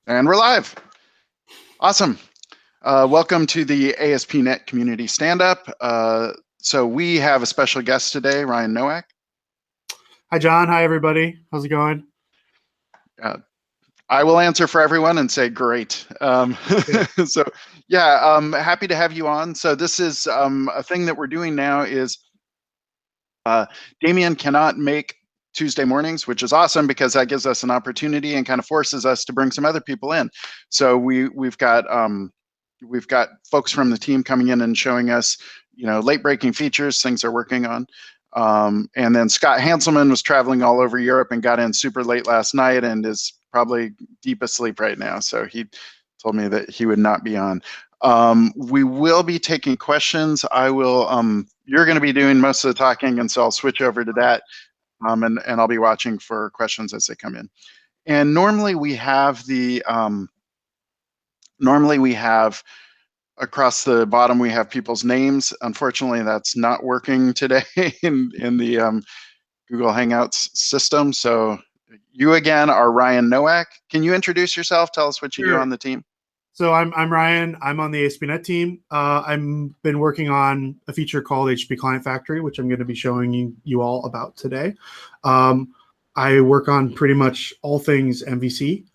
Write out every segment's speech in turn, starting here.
And we're live. Awesome. Welcome to the ASP.NET Community Stand-Up. So we have a special guest today, Ryan Nowak. Hi, John. Hi, everybody. How's it going? I will answer for everyone and say great. So yeah, happy to have you on. So this is a thing that we're doing now is Damien cannot make Tuesday mornings, which is awesome because that gives us an opportunity and kind of forces us to bring some other people in. So we've got folks from the team coming in and showing us, late breaking features, things they're working on. And then Scott Hanselman was traveling all over Europe and got in super late last night and is probably deep asleep right now. So he told me that he would not be on. We will be taking questions. You're going to be doing most of the talking, and so I'll switch over to that. And I'll be watching for questions as they come in. And normally we have across the bottom we have people's names. Unfortunately, that's not working today in the Google Hangouts system. So you again are Ryan Nowak. Can you introduce yourself? Tell us what you do on the team. So I'm Ryan. I'm on the ASP.NET team. I've been working on a feature called HttpClientFactory, which I'm going to be showing you all about today. I work on pretty much all things MVC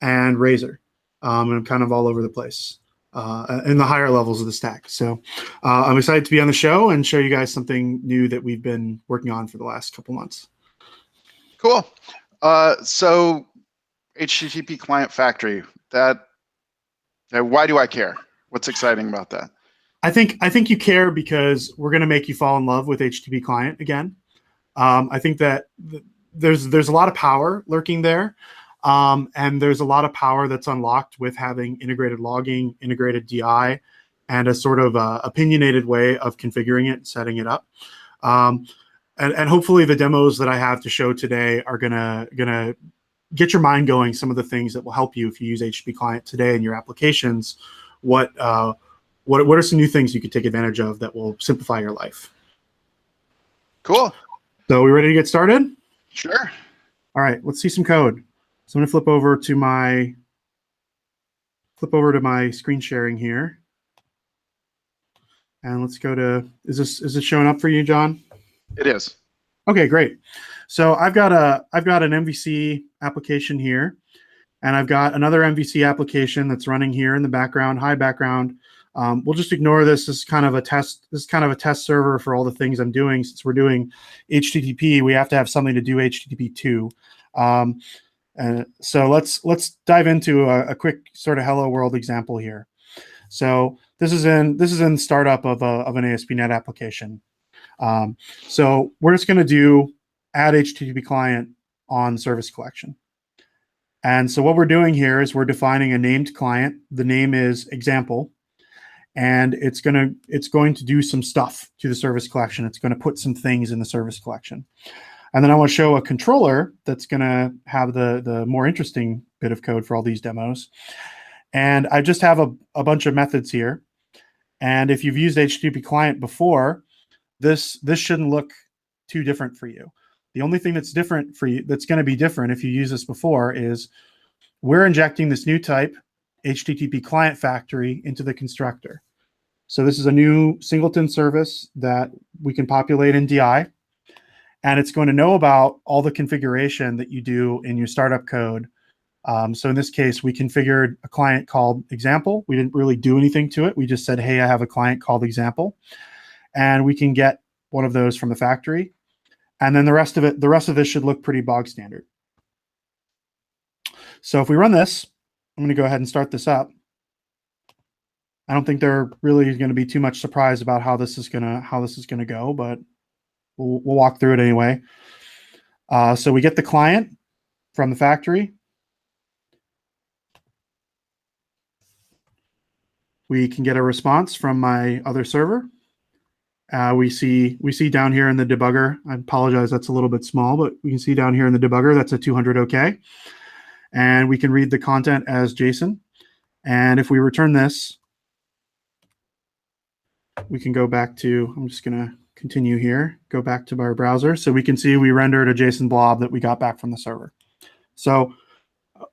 and Razor. And I'm kind of all over the place in the higher levels of the stack. So I'm excited to be on the show and show you guys something new that we've been working on for the last couple months. Cool. So HttpClientFactory, why do I care? What's exciting about that? I think you care because we're going to make you fall in love with HTTP client again. I think that there's a lot of power lurking there, and there's a lot of power that's unlocked with having integrated logging, integrated DI, and a sort of opinionated way of configuring it, setting it up. And hopefully the demos that I have to show today are gonna get your mind going. Some of the things that will help you if you use HTTP client today in your applications. What are some new things you could take advantage of that will simplify your life? Cool. So we ready to get started? Sure. All right, let's see some code. So I'm going to flip over to my screen sharing here. And let's go to, is this showing up for you, John? It is. Okay, great. So I've got an MVC application here, and I've got another MVC application that's running here in the background. Hi, background. We'll just ignore this. This is kind of a test. This is kind of a test server for all the things I'm doing. Since we're doing HTTP, we have to have something to do HTTP2. And so let's dive into a quick sort of hello world example here. So this is in startup of an ASP.NET application. So we're just going to add HTTP client on service collection. And so what we're doing here is we're defining a named client. The name is example, and it's going to do some stuff to the service collection. It's going to put some things in the service collection. And then I want to show a controller that's going to have the more interesting bit of code for all these demos. And I just have a bunch of methods here. And if you've used HTTP client before, this shouldn't look too different for you. The only thing that's different for you, that's going to be different if you use this before, is we're injecting this new type, HttpClientFactory, into the constructor. So this is a new singleton service that we can populate in DI, and it's going to know about all the configuration that you do in your startup code. So in this case, we configured a client called example. We didn't really do anything to it. We just said, hey, I have a client called example. And we can get one of those from the factory. And then the rest of this should look pretty bog standard. So if we run this, I'm going to go ahead and start this up. I don't think they're really going to be too much surprised about how this is going to go, but we'll walk through it anyway. So we get the client from the factory. We can get a response from my other server. We see down here in the debugger, I apologize, that's a little bit small, but we can see down here in the debugger, that's a 200 OK. And we can read the content as JSON. And if we return this, we can go back to, I'm just going to continue here, go back to our browser. So we can see we rendered a JSON blob that we got back from the server. So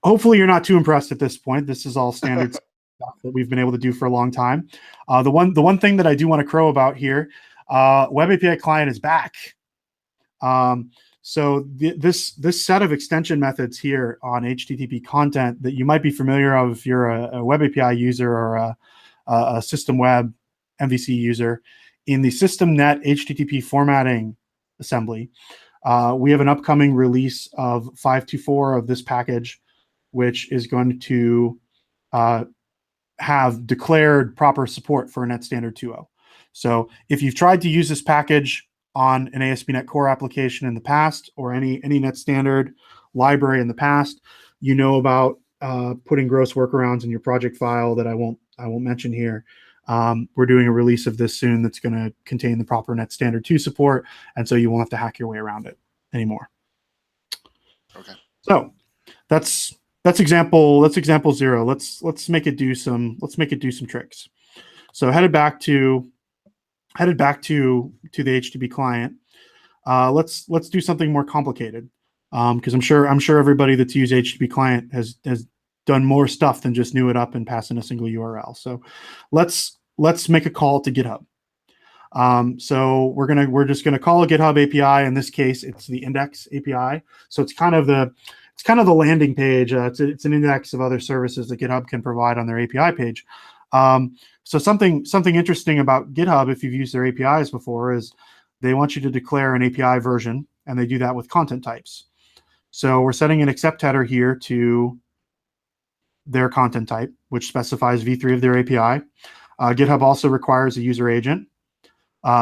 hopefully you're not too impressed at this point. This is all standard stuff that we've been able to do for a long time. The one thing that I do want to crow about here, Web API client is back. So this set of extension methods here on HTTP content that you might be familiar of if you're a Web API user or a system web MVC user, in the systemnet HTTP formatting assembly, we have an upcoming release of 5.2.4 of this package, which is going to have declared proper support for Net Standard 2.0. So if you've tried to use this package on an ASP.NET Core application in the past, or any Net Standard library in the past, you know about putting gross workarounds in your project file that I won't mention here. We're doing a release of this soon that's going to contain the proper Net Standard 2 support, and so you won't have to hack your way around it anymore. Okay. So that's example 0. Let's make it do some tricks. So headed back to the HTTP client. Let's do something more complicated, because I'm sure everybody that's used HTTP client has done more stuff than just new it up and pass in a single URL. So let's make a call to GitHub. So we're just gonna call a GitHub API. In this case, it's the index API. So it's kind of the landing page. It's an index of other services that GitHub can provide on their API page. So something interesting about GitHub, if you've used their APIs before, is they want you to declare an API version, and they do that with content types. So we're setting an accept header here to their content type, which specifies v3 of their API. GitHub also requires a user agent.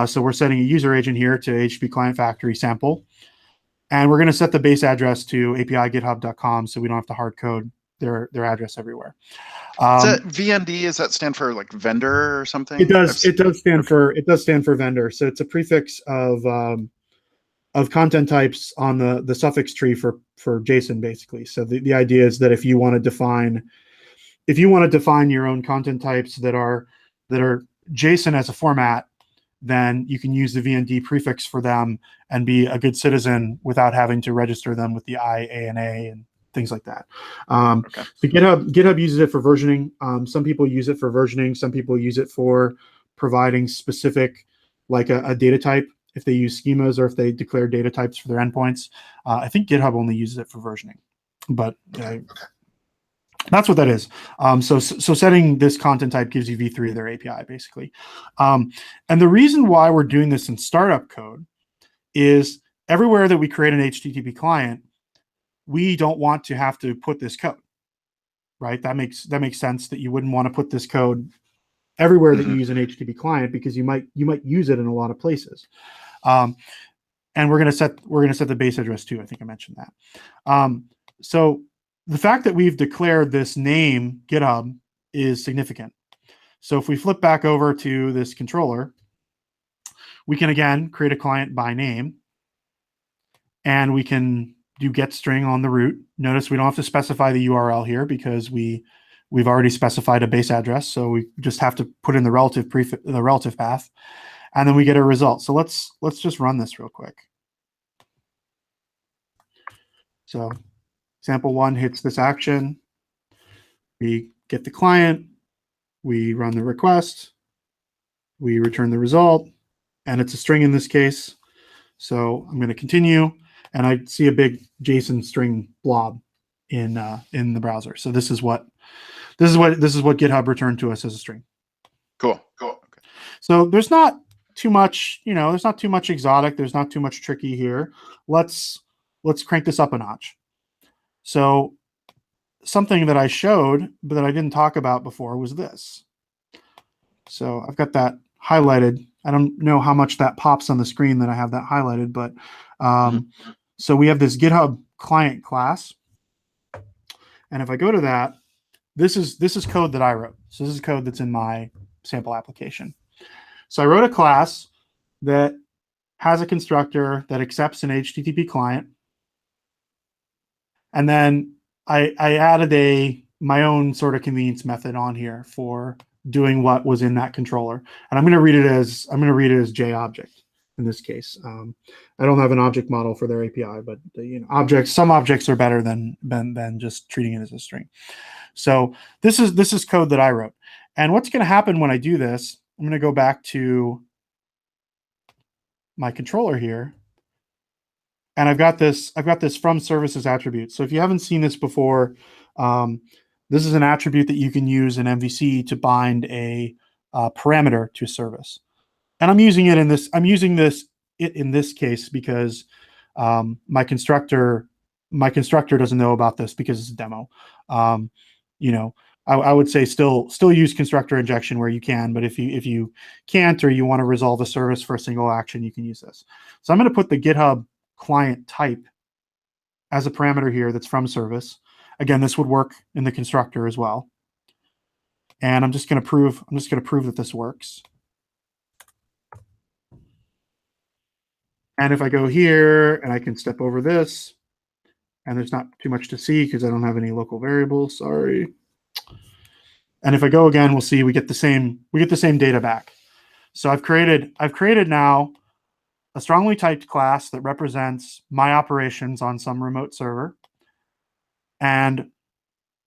So we're setting a user agent here to HttpClientFactory sample. And we're going to set the base address to api.github.com, so we don't have to hard code their address everywhere. Is that VND? Does that stand for like vendor or something? It does. It does stand for vendor. So it's a prefix of content types on the suffix tree for JSON, basically. So the idea is that if you want to define your own content types that are JSON as a format, then you can use the VND prefix for them and be a good citizen without having to register them with the IANA and things like that. Okay. So GitHub uses it for versioning. Some people use it for versioning. Some people use it for providing specific, like a data type, if they use schemas or if they declare data types for their endpoints. I think GitHub only uses it for versioning, but that's what that is. So setting this content type gives you v3 of their API, basically. And the reason why we're doing this in startup code is everywhere that we create an HTTP client, we don't want to have to put this code, right? That makes sense that you wouldn't want to put this code everywhere that you use an HTTP client, because you might use it in a lot of places. And we're gonna set the base address too. I think I mentioned that. So the fact that we've declared this name GitHub is significant. So if we flip back over to this controller, we can again create a client by name, and we can do get string on the root. Notice we don't have to specify the URL here because we've already specified a base address, so we just have to put in the relative path, and then we get a result. So let's just run this real quick. So sample 1 hits this action. We get the client, we run the request, we return the result, and it's a string in this case. So I'm going to continue, and I see a big JSON string blob in the browser. So this is what GitHub returned to us as a string. Cool. Okay. So there's not too much, there's not too much exotic. There's not too much tricky here. Let's crank this up a notch. So something that I showed, but that I didn't talk about before, was this. So I've got that highlighted. I don't know how much that pops on the screen that I have that highlighted, but so we have this GitHub client class. And if I go to that, this is code that I wrote. So this is code that's in my sample application. So I wrote a class that has a constructor that accepts an HTTP client. And then I added my own sort of convenience method on here for doing what was in that controller. And I'm going to read it as JObject. in this case. I don't have an object model for their API, but some objects are better than just treating it as a string. So this is code that I wrote. And what's going to happen when I do this, I'm going to go back to my controller here. And I've got this from services attribute. So if you haven't seen this before, this is an attribute that you can use in MVC to bind a parameter to a service. And I'm using it in this. I'm using this in this case because my constructor doesn't know about this because it's a demo. I would say still use constructor injection where you can, but if you can't, or you want to resolve a service for a single action, you can use this. So I'm going to put the GitHub client type as a parameter here that's from service. Again, this would work in the constructor as well. And I'm just going to prove that this works. And if I go here and I can step over this, and there's not too much to see because I don't have any local variables, sorry. And if I go again, we'll see we get the same data back. So I've created now a strongly typed class that represents my operations on some remote server. And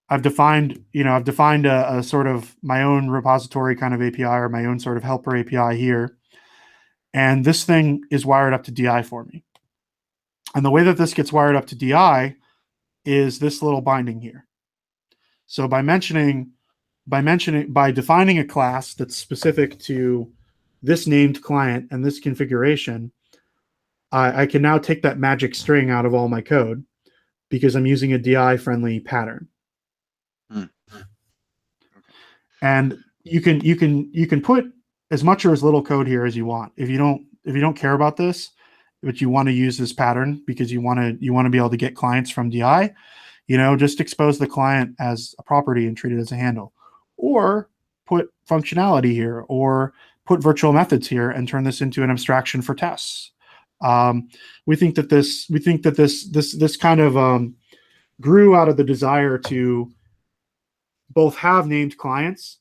I've defined a sort of my own repository kind of API, or my own sort of helper API here. And this thing is wired up to DI for me. And the way that this gets wired up to DI is this little binding here. So by defining a class that's specific to this named client and this configuration, I can now take that magic string out of all my code because I'm using a DI-friendly pattern. And you can put as much or as little code here as you want. If you don't care about this, but you want to use this pattern because you want to be able to get clients from DI, just expose the client as a property and treat it as a handle, or put functionality here, or put virtual methods here and turn this into an abstraction for tests. We think that this kind of grew out of the desire to both have named clients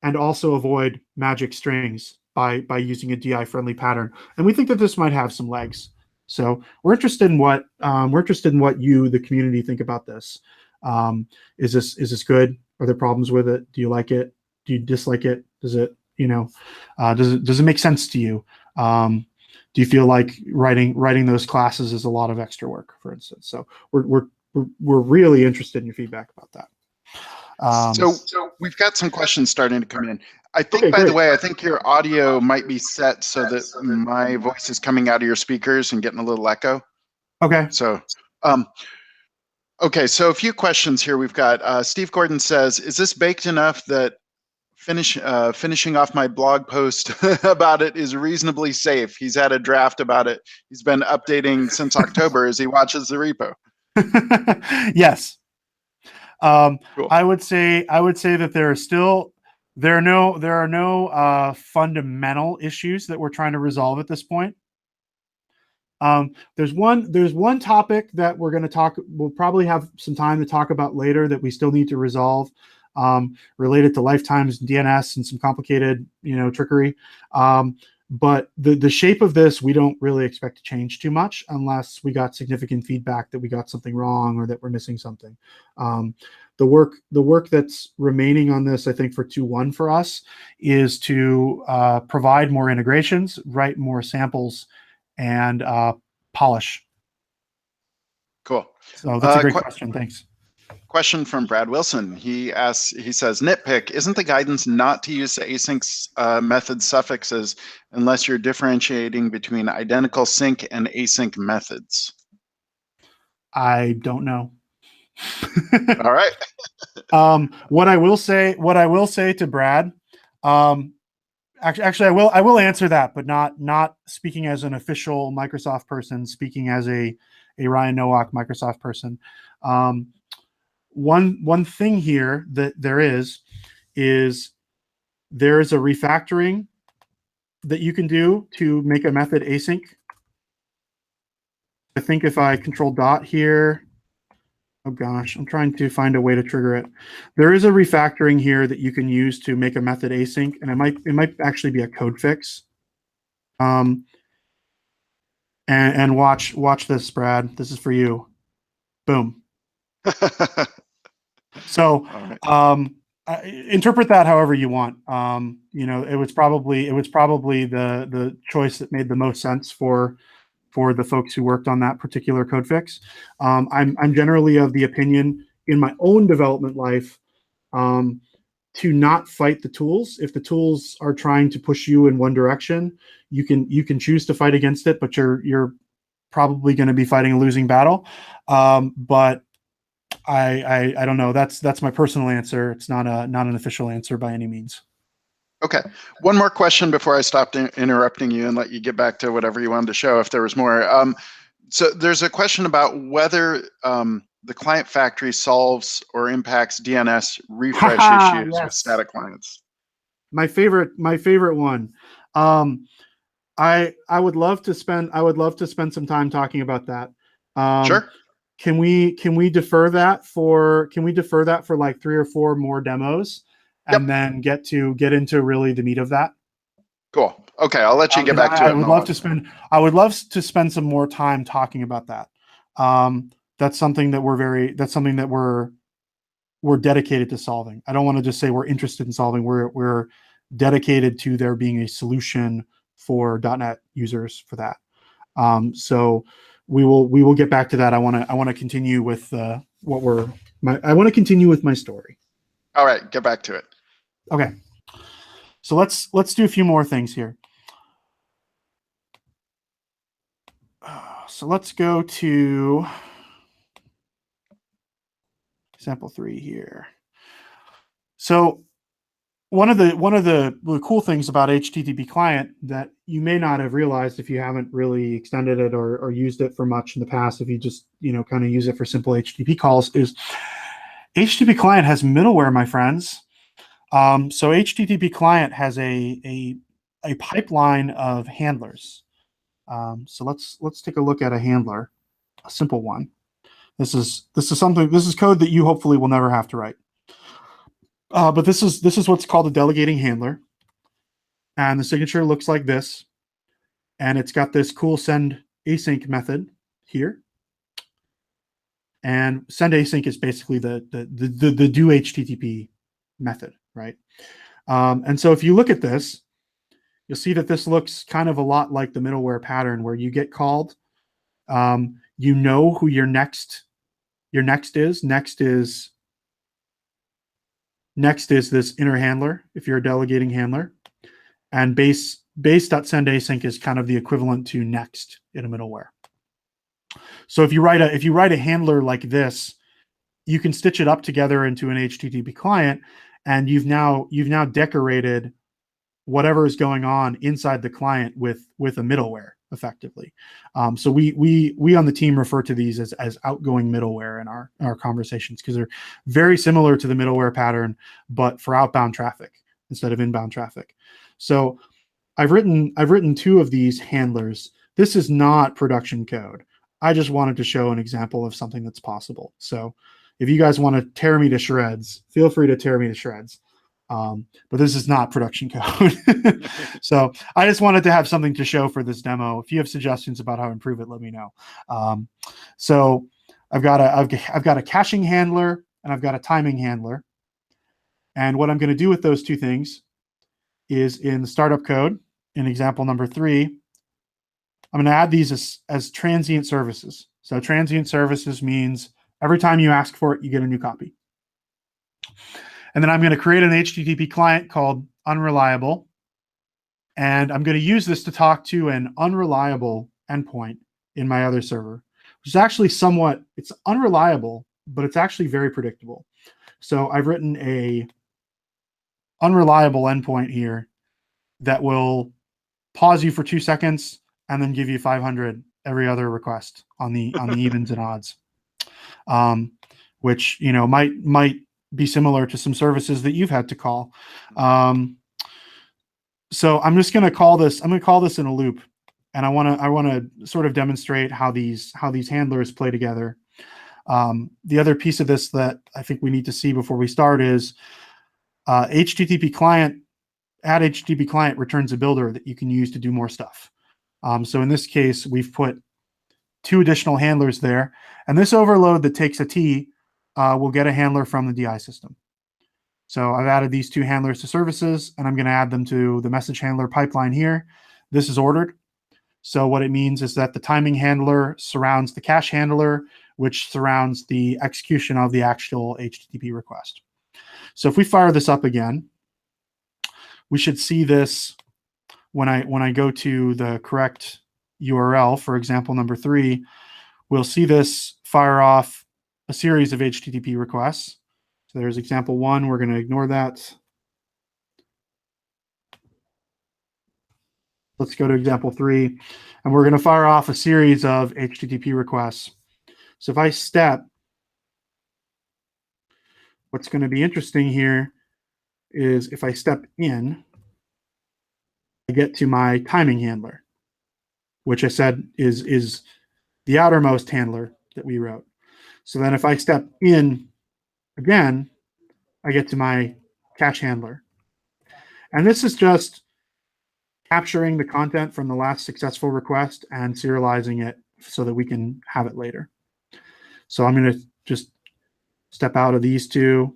and also avoid magic strings by using a DI-friendly pattern. And we think that this might have some legs. So we're interested in what you, the community, think about this. Is this good? Are there problems with it? Do you like it? Do you dislike it? Does it make sense to you? Do you feel like writing those classes is a lot of extra work, for instance? So we're really interested in your feedback about that. So we've got some questions starting to come in. I think, by the way, I think your audio might be set so that my voice is coming out of your speakers and getting a little echo. Okay. So, okay. So a few questions here. We've got Steve Gordon says, "Is this baked enough that finishing off my blog post about it is reasonably safe?" He's had a draft about it. He's been updating since October as he watches the repo. Yes. Cool. I would say that there are no fundamental issues that we're trying to resolve at this point. There's one topic that we'll probably have some time to talk about later that we still need to resolve, related to lifetimes and DNS and some complicated trickery. But the shape of this, we don't really expect to change too much unless we got significant feedback that we got something wrong or that we're missing something. The work that's remaining on this, I think, for 2.1 for us is to provide more integrations, write more samples, and polish. Cool. So that's a great question. Thanks. Question from Brad Wilson. He says, nitpick, isn't the guidance not to use the async method suffixes unless you're differentiating between identical sync and async methods? I don't know. All right. What I will say to Brad, actually, I will answer that, but not speaking as an official Microsoft person, speaking as a Ryan Nowak Microsoft person. One thing here that there is a refactoring that you can do to make a method async. I think if I control dot here, oh gosh, I'm trying to find a way to trigger it. There is a refactoring here that you can use to make a method async, and it might actually be a code fix. And watch this, Brad. This is for you. Boom. So interpret that however you want. It was probably the choice that made the most sense for the folks who worked on that particular code fix. I'm generally of the opinion in my own development life to not fight the tools. If the tools are trying to push you in one direction, you can choose to fight against it, but you're probably going to be fighting a losing battle. But I don't know. That's my personal answer. It's not an official answer by any means. Okay. One more question before I stopped interrupting you and let you get back to whatever you wanted to show if there was more. So there's a question about whether the client factory solves or impacts DNS refresh issues with static clients. My favorite one. I would love to spend some time talking about that. Sure. Can we defer that for like 3 or 4 more demos and then get into really the meat of that? Cool. Okay, I'll let you get back to it. I would love to spend some more time talking about that. That's something that we're dedicated to solving. I don't want to just say we're interested in solving. We're dedicated to there being a solution for .NET users for that. So we will get back to that. I want to continue with I want to continue with my story. All right, get back to it. Okay. So let's do a few more things here. So let's go to example 3 here. So one of the cool things about HTTP client that you may not have realized if you haven't really extended it or used it for much in the past, if you just kind of use it for simple HTTP calls, is HTTP client has middleware, my friends. So HTTP client has a pipeline of handlers. So let's take a look at a handler, a simple one. This is code that you hopefully will never have to write. But this is what's called a delegating handler, and the signature looks like this, and it's got this cool send async method here. And send async is basically the do HTTP method, right? And so if you look at this, you'll see that this looks kind of a lot like the middleware pattern where you get called, you know who your next is. Next is this inner handler if you're a delegating handler, and base.sendAsync is kind of the equivalent to next in a middleware. So if you write a handler like this, you can stitch it up together into an HTTP client, and you've now decorated whatever is going on inside the client with a middleware effectively. So we on the team refer to these as outgoing middleware in our conversations, because they're very similar to the middleware pattern, but for outbound traffic instead of inbound traffic. So I've written 2 of these handlers. This is not production code. I just wanted to show an example of something that's possible. So if you guys want to tear me to shreds, feel free to tear me to shreds. But this is not production code. So I just wanted to have something to show for this demo. If you have suggestions about how to improve it, let me know. So I've got a caching handler and I've got a timing handler. And what I'm going to do with those 2 things is in the startup code, in example number 3, I'm going to add these as transient services. So transient services means every time you ask for it, you get a new copy. And then I'm going to create an HTTP client called unreliable. And I'm going to use this to talk to an unreliable endpoint in my other server, which is actually it's unreliable, but it's actually very predictable. So I've written a unreliable endpoint here that will pause you for 2 seconds and then give you 500 every other request on the evens and odds, which might be similar to some services that you've had to call. So I'm just going to call this. I'm going to call this in a loop, and I want to sort of demonstrate how these handlers play together. The other piece of this that I think we need to see before we start is HTTP client. Add HTTP client returns a builder that you can use to do more stuff. So in this case, we've put 2 additional handlers there. And this overload that takes a T will get a handler from the DI system. So I've added these 2 handlers to services, and I'm going to add them to the message handler pipeline here. This is ordered. So what it means is that the timing handler surrounds the cache handler, which surrounds the execution of the actual HTTP request. So if we fire this up again, we should see this when I go to the correct URL, for example, number 3, we'll see this fire off a series of HTTP requests. So there's example 1. We're going to ignore that. Let's go to example 3, and we're going to fire off a series of HTTP requests. So if I step, what's going to be interesting here is if I step in, I get to my timing handler, which I said is the outermost handler that we wrote. So then if I step in again, I get to my cache handler. And this is just capturing the content from the last successful request and serializing it so that we can have it later. So I'm going to just step out of these 2,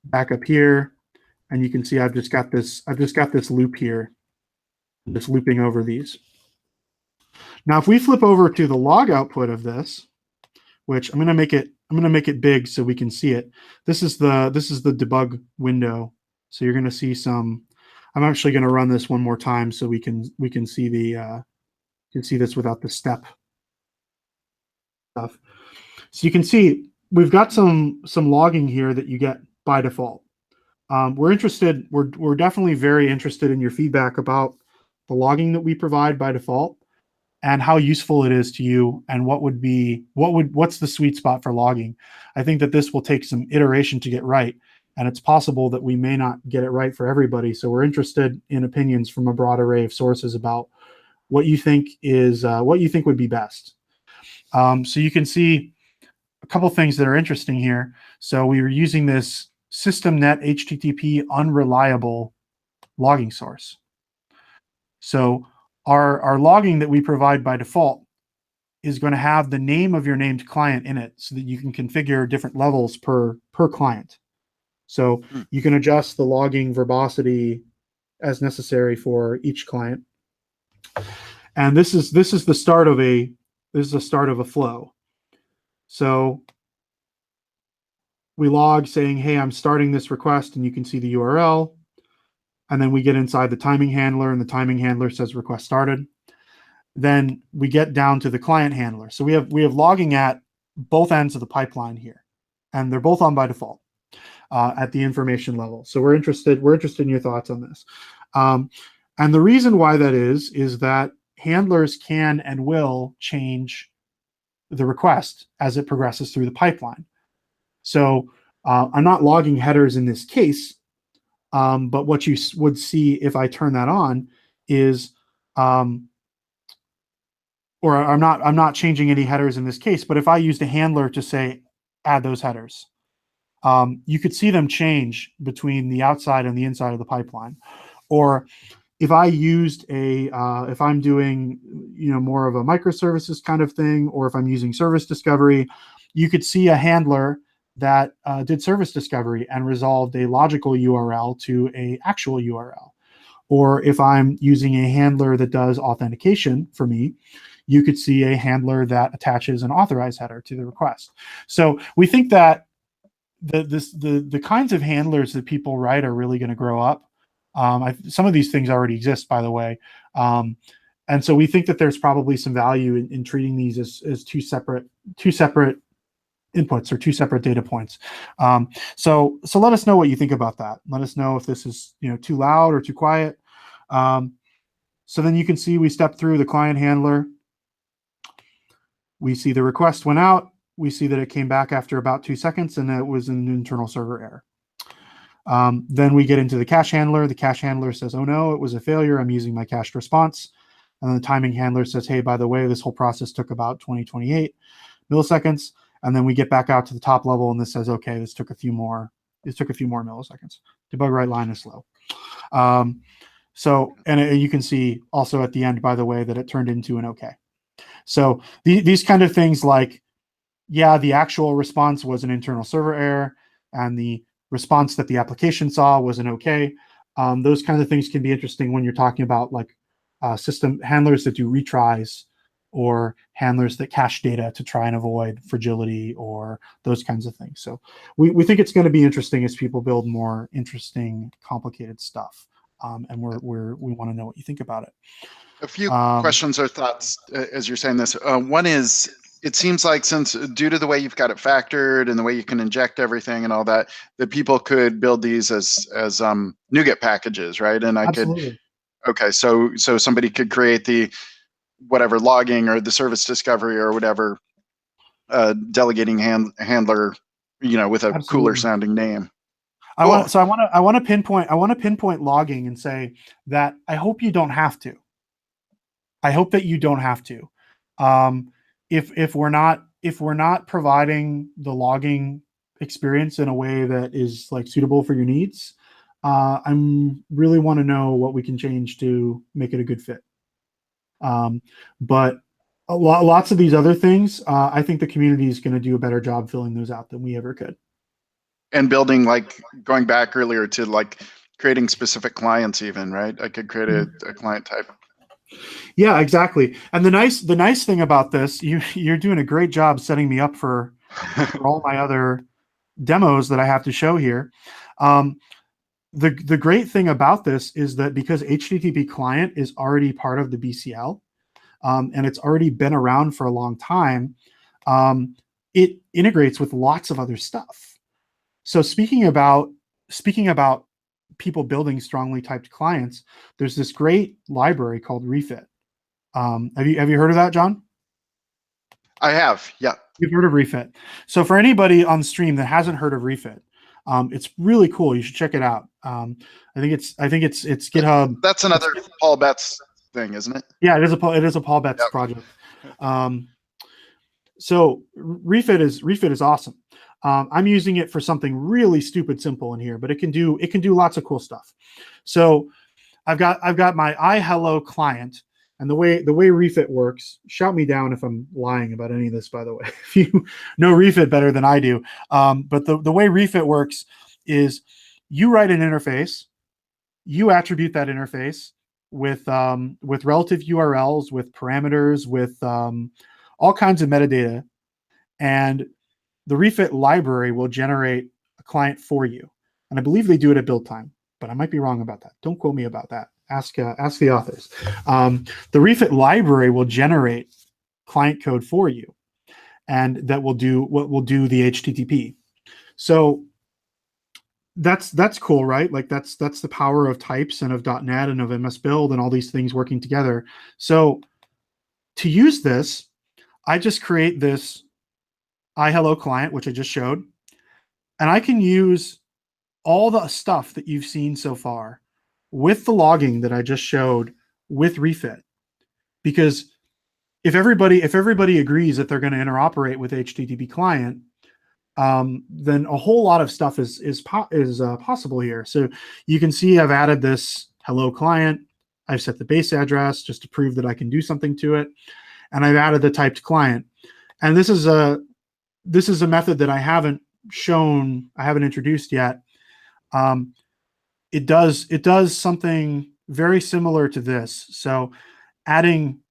back up here, and you can see I've just got this loop here, just looping over these. Now, if we flip over to the log output of this, which I'm going to make it big so we can see it. This is the debug window. So you're going to see some. I'm actually going to run this one more time so we can see the you can see this without the step stuff. So you can see we've got some logging here that you get by default. We're interested. We're definitely very interested in your feedback about the logging that we provide by default and how useful it is to you, and what's the sweet spot for logging. I think that this will take some iteration to get right, and it's possible that we may not get it right for everybody. So we're interested in opinions from a broad array of sources about what you think would be best. So you can see a couple things that are interesting here. So we were using this systemnet HTTP unreliable logging source. So our logging that we provide by default is going to have the name of your named client in it so that you can configure different levels per client. So you can adjust the logging verbosity as necessary for each client. And this is the start of a flow. So we log saying, hey, I'm starting this request, and you can see the URL. And then we get inside the timing handler, and the timing handler says request started. Then we get down to the client handler. So we have logging at both ends of the pipeline here, and they're both on by default at the information level. So we're interested in your thoughts on this. And the reason why that is that handlers can and will change the request as it progresses through the pipeline. So I'm not logging headers in this case. But what you would see if I turn that on is, or I'm not changing any headers in this case. But if I used a handler to say add those headers, you could see them change between the outside and the inside of the pipeline. Or if I used if I'm doing more of a microservices kind of thing, or if I'm using service discovery, you could see a handler that did service discovery and resolved a logical URL to a actual URL. Or if I'm using a handler that does authentication for me, you could see a handler that attaches an authorized header to the request. So we think that the kinds of handlers that people write are really going to grow up. Some of these things already exist, by the way. And so we think that there's probably some value in treating these as two separate inputs or two separate data points. So let us know what you think about that. Let us know if this is too loud or too quiet. So then you can see we step through the client handler. We see the request went out. We see that it came back after about 2 seconds, and it was an internal server error. Then we get into the cache handler. The cache handler says, oh no, it was a failure. I'm using my cached response. And then the timing handler says, hey, by the way, this whole process took about 28 milliseconds. And then we get back out to the top level, and this says, okay, this took a few more milliseconds. Debug write line is slow. So, and you can see also at the end, by the way, that it turned into an OK. So these kind of things like, yeah, the actual response was an internal server error, and the response that the application saw was an OK. Those kinds of things can be interesting when you're talking about like system handlers that do retries, or handlers that cache data to try and avoid fragility, or those kinds of things. So we think it's going to be interesting as people build more interesting, complicated stuff. And we want to know what you think about it. A few questions or thoughts as you're saying this. One is, it seems like, since due to the way you've got it factored and the way you can inject everything and all that, that people could build these as NuGet packages, right? And I Absolutely. could, okay, so somebody could create the whatever logging or the service discovery or whatever delegating handler, with a Absolutely. cooler sounding name. I want to pinpoint logging and say that I hope you don't have to. I hope that you don't have to. If we're not providing the logging experience in a way that is like suitable for your needs, I'm really want to know what we can change to make it a good fit. But lots of these other things, I think the community is going to do a better job filling those out than we ever could. And building, like going back earlier to like creating specific clients even, right? I could create a client type. Yeah, exactly. And the nice thing about this, you're doing a great job setting me up for all my other demos that I have to show here. The great thing about this is that because HTTPClient is already part of the BCL, and it's already been around for a long time, it integrates with lots of other stuff. So speaking about people building strongly typed clients, there's this great library called Refit. Have you heard of that, John? I have, yeah. You've heard of Refit. So for anybody on the stream that hasn't heard of Refit, it's really cool. You should check it out. I think it's GitHub. That's another Paul Betts thing, isn't it? Yeah, it is a Paul Betts project. So Refit is awesome. I'm using it for something really stupid simple in here, but it can do lots of cool stuff. So I've got my iHello client, and the way Refit works, shout me down if I'm lying about any of this, by the way, if you know Refit better than I do. But the way Refit works is you write an interface, you attribute that interface with relative URLs, with parameters, with all kinds of metadata, and the Refit library will generate a client for you. And I believe they do it at build time, but I might be wrong about that. Don't quote me about that. Ask the authors. The Refit library will generate client code for you, and that will do the HTTP. So that's cool, right? Like that's the power of types and of .NET and of MS Build and all these things working together. So to use this, I just create this iHello client, which I just showed, and I can use all the stuff that you've seen so far with the logging that I just showed with Refit. Because if everybody agrees that they're going to interoperate with HttpClient, then a whole lot of stuff is possible here. So you can see I've added this hello client. I've set the base address just to prove that I can do something to it, and I've added the typed client. And this is a method that I haven't introduced yet. It does something very similar to this. So adding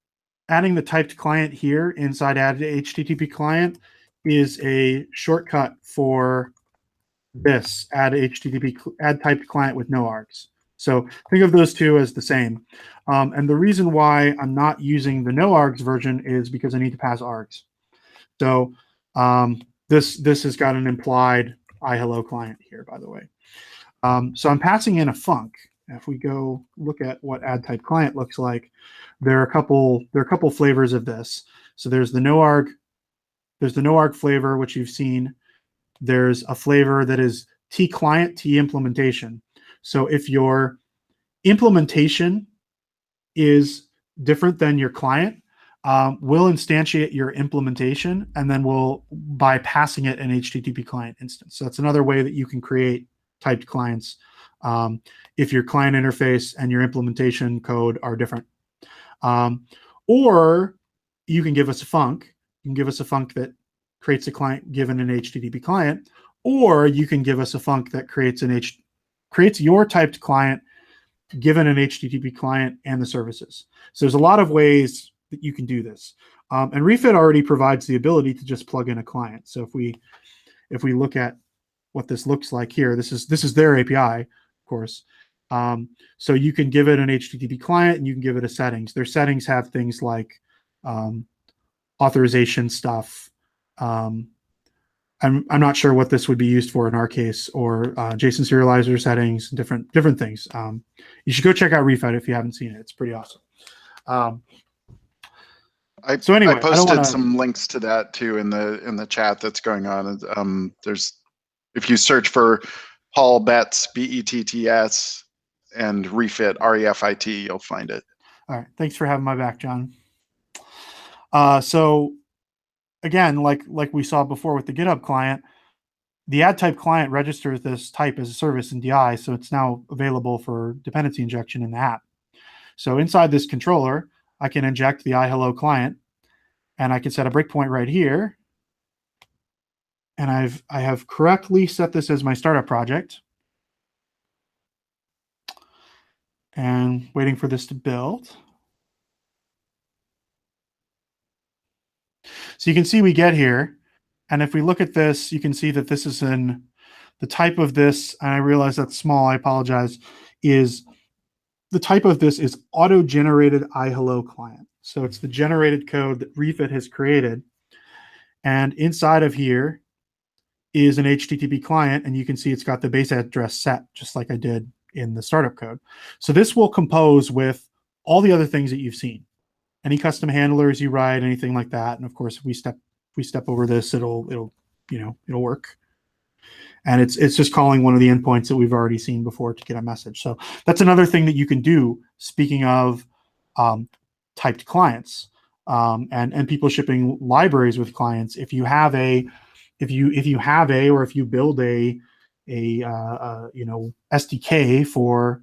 the typed client here inside add HTTPClient is a shortcut for this add typed client with no args. So think of those two as the same. And the reason why I'm not using the no args version is because I need to pass args. So this has got an implied iHello client here, by the way. So I'm passing in a func. If we go look at what add type client looks like, there are a couple flavors of this. So there's the no arg flavor, which you've seen. There's a flavor that is T client, T implementation. So if your implementation is different than your client, we'll instantiate your implementation, and then we'll by passing it an HTTP client instance. So that's another way that you can create typed clients if your client interface and your implementation code are different. Or you can give us a func. You can give us a func that creates a client given an HTTP client, or you can give us a func that creates your typed client given an HTTP client and the services. So there's a lot of ways that you can do this. And Refit already provides the ability to just plug in a client. So if we look at what this looks like here, this is their API, of course. So you can give it an HTTP client and you can give it a settings. Their settings have things like authorization stuff. I'm not sure what this would be used for in our case, or JSON serializer settings, different things. You should go check out Refit if you haven't seen it. It's pretty awesome. I posted some links to that too in the chat that's going on. If you search for Paul Betts, Betts, and Refit, Refit, you'll find it. All right, thanks for having my back, John. So again, like we saw before with the GitHub client, the add type client registers this type as a service in DI, so it's now available for dependency injection in the app. So inside this controller, I can inject the iHello client, and I can set a breakpoint right here. And I have correctly set this as my startup project. And waiting for this to build. So you can see we get here. And if we look at this, you can see that this is in the type of this, and I realize that's small, I apologize, is the type of this is auto-generated iHello client. So it's the generated code that Refit has created. And inside of here is an HTTP client, and you can see it's got the base address set, just like I did in the startup code. So this will compose with all the other things that you've seen. Any custom handlers you write, anything like that. And of course, if we step over this, it'll work. And it's just calling one of the endpoints that we've already seen before to get a message. So that's another thing that you can do. Speaking of typed clients and people shipping libraries with clients, if you have a or if you build a SDK for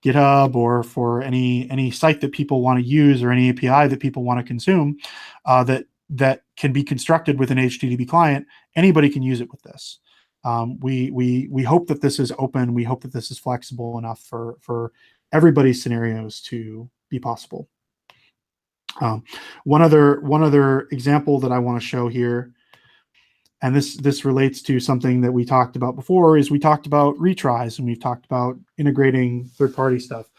GitHub or for any site that people want to use or any API that people want to consume, that can be constructed with an HTTP client, anybody can use it with this. We hope that this is open. We hope that this is flexible enough for everybody's scenarios to be possible. One other example that I want to show here, and this relates to something that we talked about before, is we talked about retries and we've talked about integrating third-party stuff.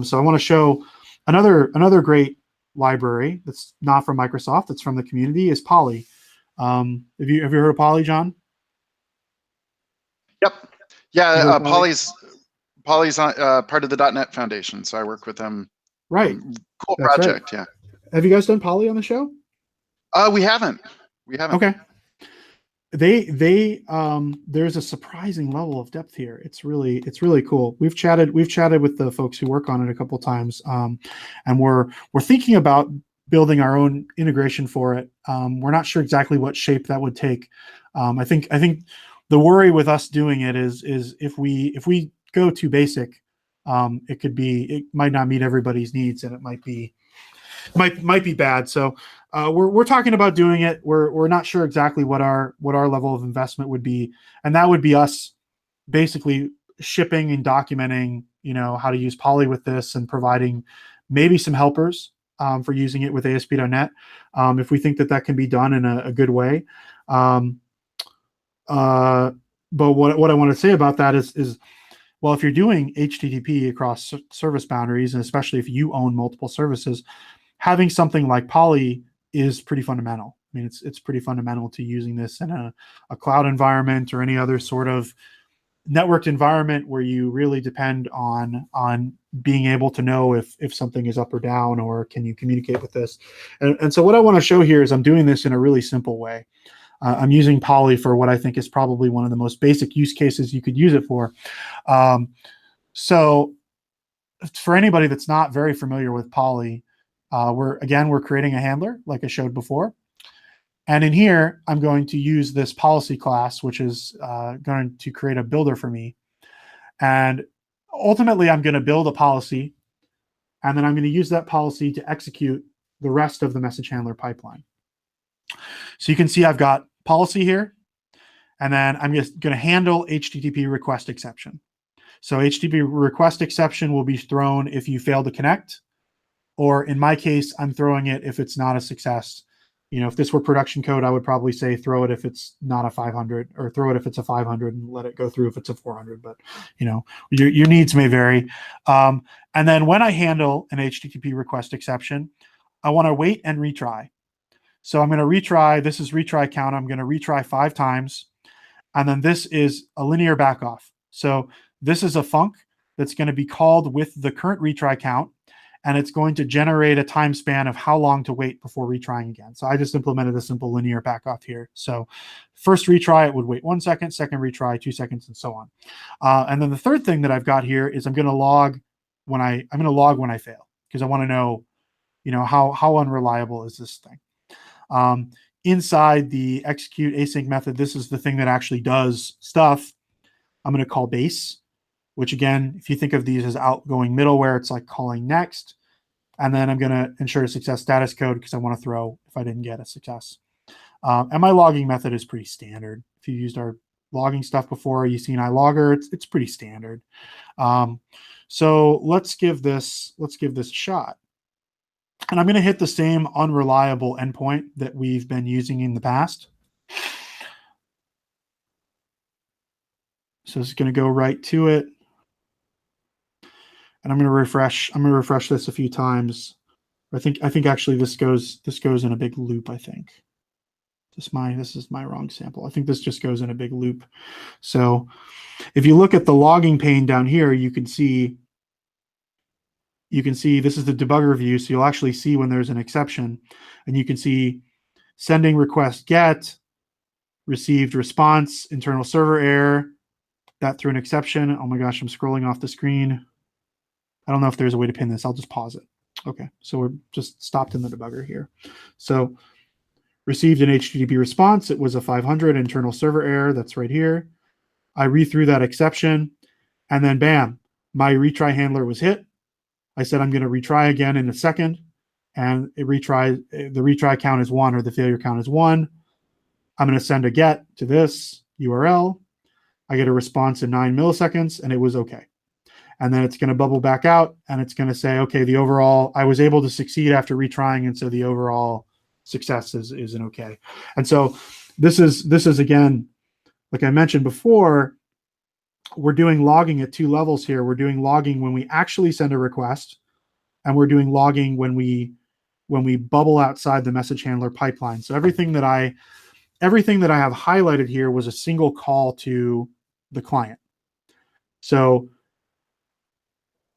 So I want to show another great library that's not from Microsoft, that's from the community, is Poly. Have you heard of Poly, John? Yep. Yeah, Poly's on, part of the .NET Foundation, so I work with them. Right. Cool project. Right. Yeah. Have you guys done Poly on the show? We haven't. Okay. There's a surprising level of depth here. It's really cool. We've chatted with the folks who work on it a couple times, and we're thinking about building our own integration for it. We're not sure exactly what shape that would take. I think the worry with us doing it is if we go too basic, it might not meet everybody's needs, and it might be bad. So we're talking about doing it. We're not sure exactly what our level of investment would be, and that would be us basically shipping and documenting, how to use Poly with this and providing maybe some helpers for using it with ASP.NET if we think that can be done in a good way. But what I want to say about that is, well, if you're doing HTTP across service boundaries, and especially if you own multiple services, having something like Poly is pretty fundamental. I mean, it's pretty fundamental to using this in a cloud environment or any other sort of networked environment where you really depend on being able to know if something is up or down, or can you communicate with this. And so what I want to show here is I'm doing this in a really simple way. I'm using Poly for what I think is probably one of the most basic use cases you could use it for. So for anybody that's not very familiar with Poly, we're creating a handler like I showed before. And in here, I'm going to use this policy class, which is going to create a builder for me. And ultimately, I'm going to build a policy, and then I'm going to use that policy to execute the rest of the message handler pipeline. So you can see I've got policy here, and then I'm just going to handle HTTP request exception. So HTTP request exception will be thrown if you fail to connect, or in my case, I'm throwing it if it's not a success. You know, if this were production code, I would probably say throw it if it's not a 500, or throw it if it's a 500 and let it go through if it's a 400. But, you know, your needs may vary. And then when I handle an HTTP request exception, I want to wait and retry. So I'm going to retry. This is retry count. I'm going to retry 5 times. And then this is a linear backoff. So this is a func that's going to be called with the current retry count, and it's going to generate a time span of how long to wait before retrying again. So I just implemented a simple linear backoff here. So first retry, it would wait 1 second, second retry, 2 seconds, and so on. And then the third thing that I've got here is I'm going to log when I fail, because I want to know, you know, how unreliable is this thing. Inside the execute async method, this is the thing that actually does stuff. I'm going to call base, which again, if you think of these as outgoing middleware, it's like calling next. And then I'm going to ensure a success status code because I want to throw if I didn't get a success. And my logging method is pretty standard. If you used our logging stuff before, you've seen iLogger, it's pretty standard. So let's give this a shot. And I'm going to hit the same unreliable endpoint that we've been using in the past. So it's going to go right to it. And I'm going to refresh. I'm going to refresh this a few times. I think actually this goes in a big loop, I think. This is my wrong sample. I think this just goes in a big loop. So if you look at the logging pane down here, you can see this is the debugger view. So you'll actually see when there's an exception, and you can see sending request get, received response, internal server error, that threw an exception. Oh my gosh, I'm scrolling off the screen. I don't know if there's a way to pin this. I'll just pause it. Okay, so we're just stopped in the debugger here. So received an HTTP response. It was a 500 internal server error. That's right here. I rethrew that exception, and then bam, my retry handler was hit. I said I'm going to retry again in a second, and the retry count is 1, or the failure count is 1. I'm going to send a get to this URL. I get a response in 9 milliseconds, and it was okay. And then it's going to bubble back out, and it's going to say, okay, the overall, I was able to succeed after retrying, and so the overall success is an okay. And so this is again, like I mentioned before, we're doing logging at 2 levels here. We're doing logging when we actually send a request, and we're doing logging when we bubble outside the message handler pipeline. So everything that I have highlighted here was a single call to the client. So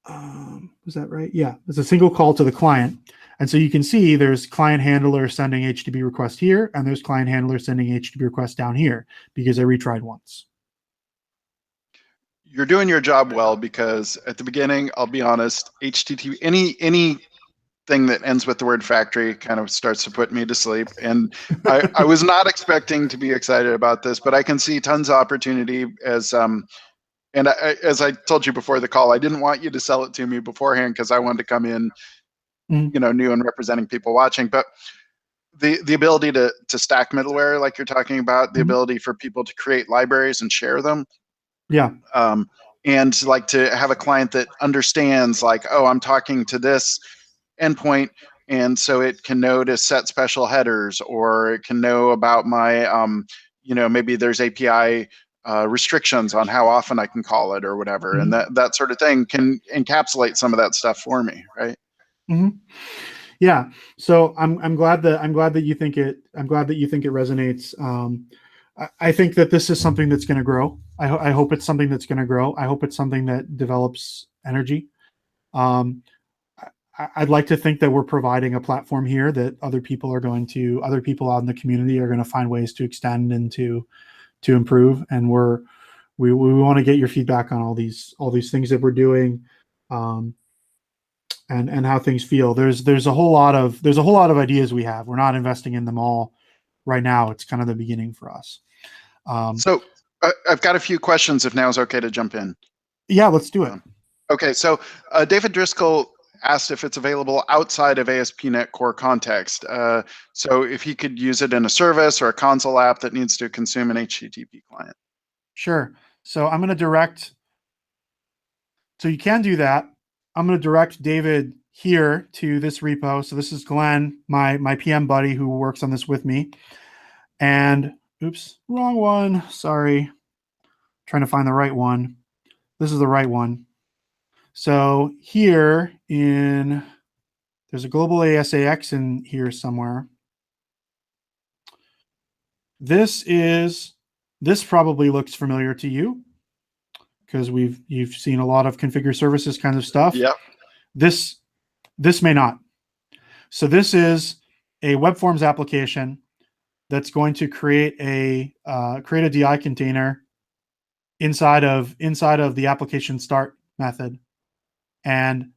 was that right? Yeah, it's a single call to the client. And so you can see there's client handler sending HTTP request here, and there's client handler sending HTTP request down here because I retried once. You're doing your job well, because at the beginning, I'll be honest, HTTP, anything that ends with the word factory kind of starts to put me to sleep. And I was not expecting to be excited about this, but I can see tons of opportunity as as I told you before the call, I didn't want you to sell it to me beforehand because I wanted to come in, you know, new and representing people watching. But the ability to stack middleware, like you're talking about, the ability for people to create libraries and share them. Yeah. And like to have a client that understands, like, oh, I'm talking to this endpoint, and so it can know to set special headers, or it can know about my, you know, maybe there's API restrictions on how often I can call it or whatever, and that sort of thing can encapsulate some of that stuff for me, right? Yeah. So I'm glad that you think it resonates. I think that this is something that's going to grow. I hope it's something that's going to grow. I hope it's something that develops energy. I'd like to think that we're providing a platform here that other people out in the community are going to find ways to extend and to improve. And we want to get your feedback on all these things that we're doing, and how things feel. There's a whole lot of ideas we have. We're not investing in them all right now. It's kind of the beginning for us. So I've got a few questions, if now is okay to jump in. Yeah, let's do it. Okay, so David Driscoll asked if it's available outside of ASP.NET Core context. So if he could use it in a service or a console app that needs to consume an HTTP client. Sure. So I'm going to direct. So you can do that. I'm going to direct David here to this repo. So this is Glenn, my PM buddy who works on this with me. And oops, wrong one. Sorry. Trying to find the right one. This is the right one. So here there's a global ASAX in here somewhere. This probably looks familiar to you because you've seen a lot of configure services kinds of stuff. Yep. This may not. So this is a web forms application that's going to create a DI container inside of the application start method and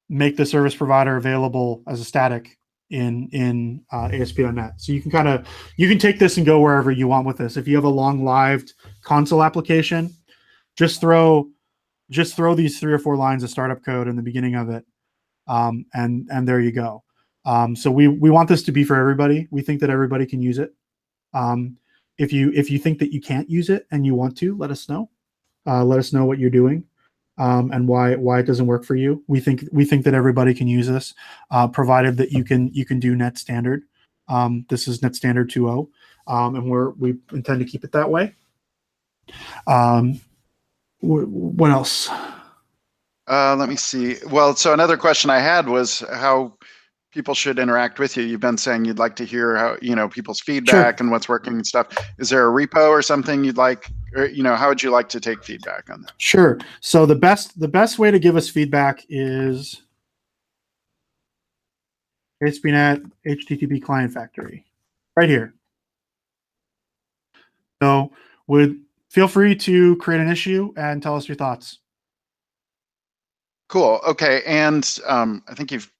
make the service provider available as a static in ASP.NET. So you can take this and go wherever you want with this. If you have a long lived console application, just throw these 3 or 4 lines of startup code in the beginning of it, and there you go. So we want this to be for everybody. We think that everybody can use it. If you think that you can't use it and you want to, let us know. Let us know what you're doing. And why it doesn't work for you. We think that everybody can use this, provided that you can do net standard. This is net standard 2.0, and we intend to keep it that way. What else? Let me see. Well, so another question I had was how people should interact with you. You've been saying you'd like to hear how people's feedback and what's working and stuff. Is there a repo or something you'd like, or how would you like to take feedback on that? Sure. So the best way to give us feedback is ASP.NET HttpClientFactory right here. So feel free to create an issue and tell us your thoughts. Cool. Okay. And I think you've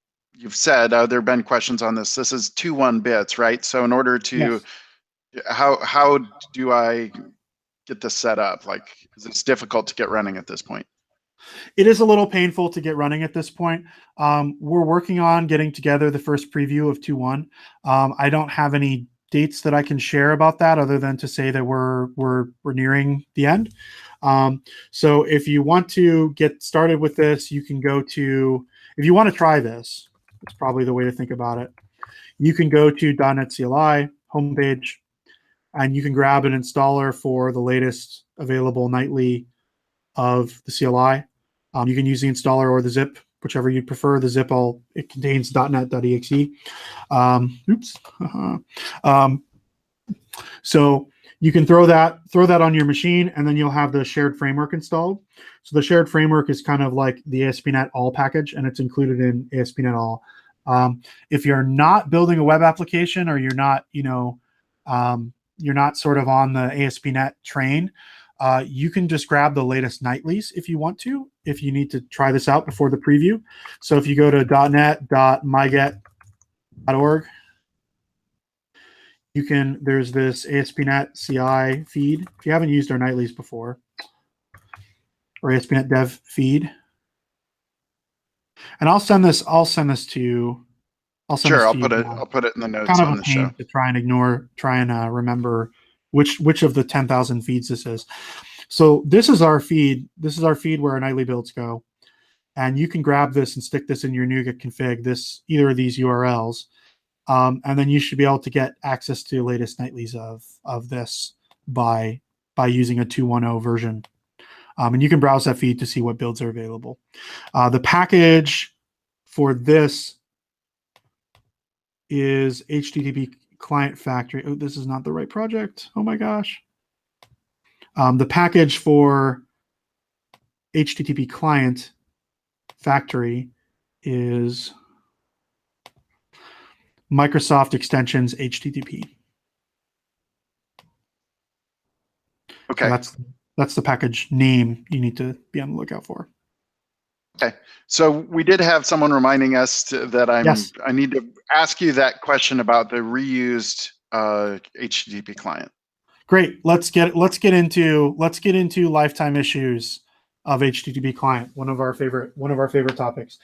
said there have been questions on this. This is 2.1 bits, right? So in order to, yes. How do I get this set up? Like, because it's difficult to get running at this point. It is a little painful to get running at this point. We're working on getting together the first preview of 2.1. I don't have any dates that I can share about that other than to say that we're nearing the end. So if you want to get started with this, you can go to, if you want to try this, it's probably the way to think about it. You can go to .NET CLI homepage, and you can grab an installer for the latest available nightly of the CLI. You can use the installer or the zip, whichever you prefer. The zip it contains .NET.exe. Oops. So you can throw that on your machine, and then you'll have the shared framework installed. So the shared framework is kind of like the ASP.NET All package, and it's included in ASP.NET All. If you're not building a web application, or you're not sort of on the ASP.NET train, you can just grab the latest nightlies if you want to, if you need to try this out before the preview. So if you go to .net.myget.org, there's this ASP.NET CI feed. If you haven't used our nightlies before, or ASP.NET Dev feed, and I'll send this to you. Sure, I'll put it in the notes kind of on the show. To try and remember which of the 10,000 feeds this is. So this is our feed. This is our feed where our nightly builds go, and you can grab this and stick this in your NuGet config. Either of these URLs. And then you should be able to get access to the latest nightlies of this by using a 2.1.0 version. And you can browse that feed to see what builds are available. The package for this is HttpClientFactory. Oh, this is not the right project. Oh my gosh. The package for HttpClientFactory is Microsoft Extensions HTTP. Okay. So that's the package name you need to be on the lookout for. Okay. So we did have someone reminding us that I need to ask you that question about the reused HTTP client. Great. Let's get into lifetime issues of HTTP client, one of our favorite topics.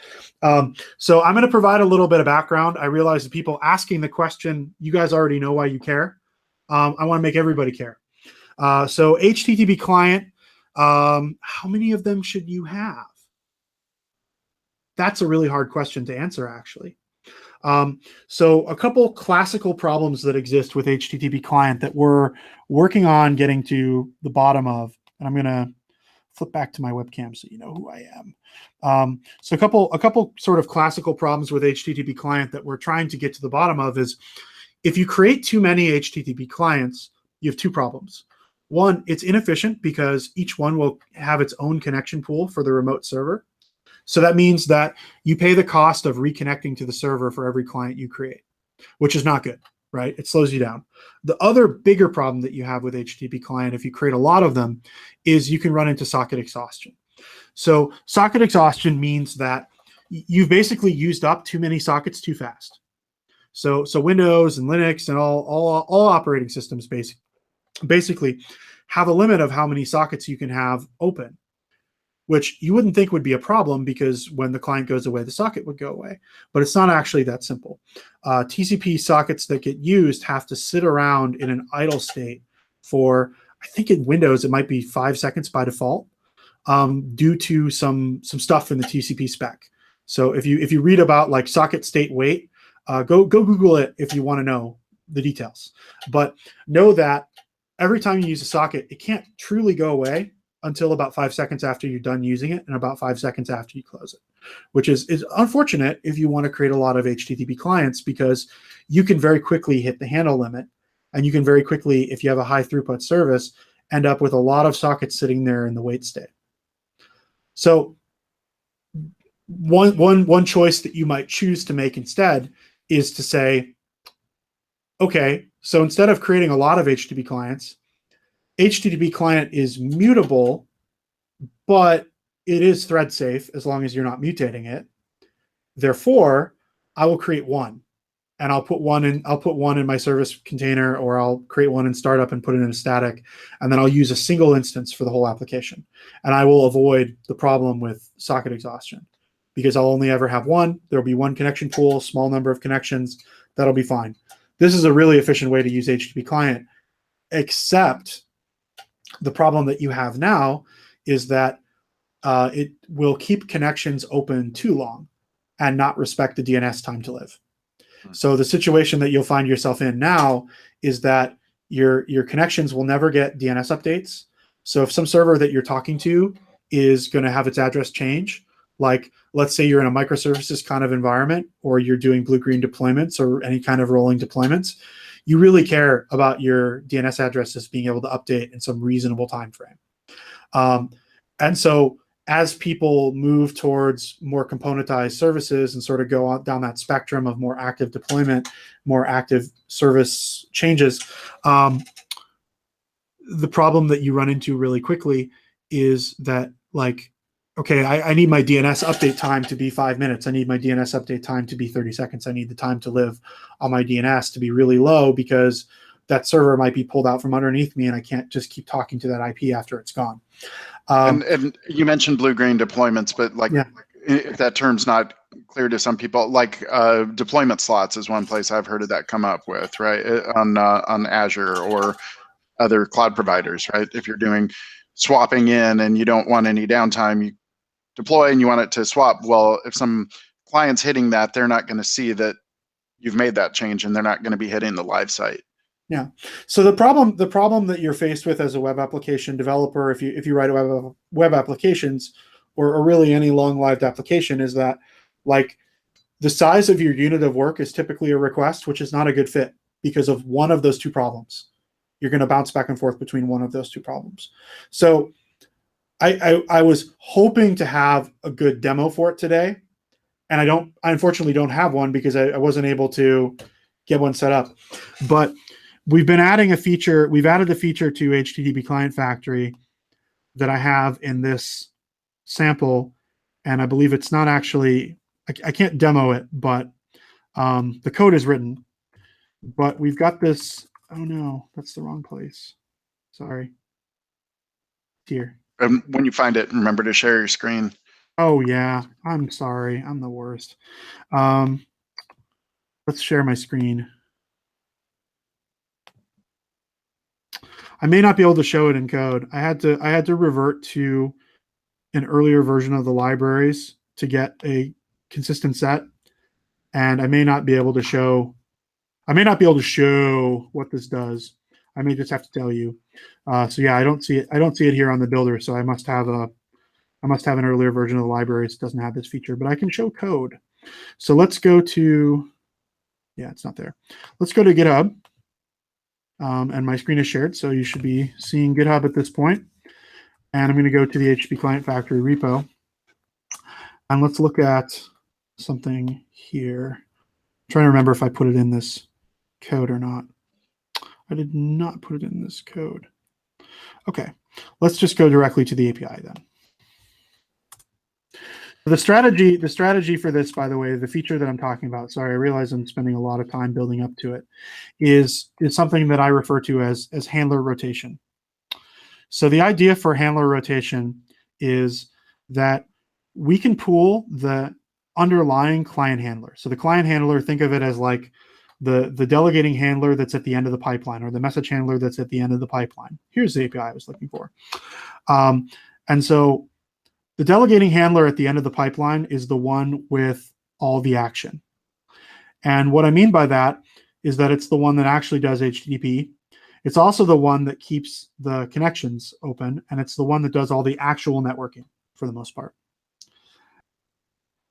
So I'm going to provide a little bit of background. I realize the people asking the question, you guys already know why you care. I want to make everybody care. So HTTP client, how many of them should you have? That's a really hard question to answer, actually. So a couple classical problems that exist with HTTP client that we're working on getting to the bottom of, and I'm going to flip back to my webcam so you know who I am. So a couple sort of classical problems with HTTP client that we're trying to get to the bottom of is, if you create too many HTTP clients, you have two problems. One, it's inefficient because each one will have its own connection pool for the remote server. So that means that you pay the cost of reconnecting to the server for every client you create, which is not good, right? It slows you down. The other bigger problem that you have with HTTP client, if you create a lot of them, is you can run into socket exhaustion. So socket exhaustion means that you've basically used up too many sockets too fast. So Windows and Linux and all operating systems basically have a limit of how many sockets you can have open, which you wouldn't think would be a problem because when the client goes away, the socket would go away. But it's not actually that simple. TCP sockets that get used have to sit around in an idle state for, I think in Windows, it might be 5 seconds by default, due to some stuff in the TCP spec. So if you read about like socket state wait, go Google it if you want to know the details. But know that every time you use a socket, it can't truly go away until about 5 seconds after you're done using it and about 5 seconds after you close it, which is unfortunate if you want to create a lot of HTTP clients, because you can very quickly hit the handle limit, and you can very quickly, if you have a high throughput service, end up with a lot of sockets sitting there in the wait state. So one choice that you might choose to make instead is to say, okay, so instead of creating a lot of HTTP clients, HTTP client is mutable, but it is thread safe as long as you're not mutating it. Therefore, I will create one, and I'll put one in my service container, or I'll create one in Startup and put it in a static, and then I'll use a single instance for the whole application. And I will avoid the problem with socket exhaustion because I'll only ever have one. There'll be one connection pool, small number of connections. That'll be fine. This is a really efficient way to use HTTP client, except the problem that you have now is that it will keep connections open too long and not respect the DNS time to live. So the situation that you'll find yourself in now is that your connections will never get DNS updates. So if some server that you're talking to is going to have its address change, like let's say you're in a microservices kind of environment, or you're doing blue-green deployments or any kind of rolling deployments, you really care about your DNS addresses being able to update in some reasonable time frame. And so as people move towards more componentized services and sort of go down that spectrum of more active deployment, more active service changes, the problem that you run into really quickly is that, like, okay, I need my DNS update time to be 5 minutes. I need my DNS update time to be 30 seconds. I need the time to live on my DNS to be really low because that server might be pulled out from underneath me and I can't just keep talking to that IP after it's gone. And you mentioned blue-green deployments, but like, yeah, if that term's not clear to some people, like deployment slots is one place I've heard of that come up with, right? On Azure or other cloud providers, right? If you're doing swapping in and you don't want any downtime, you deploy and you want it to swap. Well, if some client's hitting that, they're not going to see that you've made that change, and they're not going to be hitting the live site. Yeah. So the problem that you're faced with as a web application developer, if you write web applications or really any long-lived application, is that, like, the size of your unit of work is typically a request, which is not a good fit because of one of those two problems. You're going to bounce back and forth between one of those two problems. So I was hoping to have a good demo for it today, and I unfortunately don't have one because I wasn't able to get one set up. But we've been adding a feature. We've added a feature to HttpClientFactory that I have in this sample, and I believe it's not actually, I can't demo it, but the code is written. But we've got this. Oh no, that's the wrong place. Sorry. Here. when you find it, remember to share your screen. Oh yeah, I'm sorry, I'm the worst. Let's share my screen. I may not be able to show it in code. I had to revert to an earlier version of the libraries to get a consistent set, and I may not be able to show. I may not be able to show what this does. I may just have to tell you. So yeah, I don't see it. I don't see it here on the builder. So I must have an earlier version of the libraries that doesn't have this feature, but I can show code. So let's go to. Yeah, it's not there. Let's go to GitHub. And my screen is shared, so you should be seeing GitHub at this point. And I'm going to go to the HttpClientFactory repo. And let's look at something here. I'm trying to remember if I put it in this code or not. I did not put it in this code. Okay, let's just go directly to the API then. The strategy for this, by the way, the feature that I'm talking about, sorry, I realize I'm spending a lot of time building up to it, is something that I refer to as handler rotation. So the idea for handler rotation is that we can pool the underlying client handler. So the client handler, think of it as like the delegating handler that's at the end of the pipeline, or the message handler that's at the end of the pipeline. Here's the API I was looking for. And so the delegating handler at the end of the pipeline is the one with all the action. And what I mean by that is that it's the one that actually does HTTP. It's also the one that keeps the connections open, and it's the one that does all the actual networking for the most part.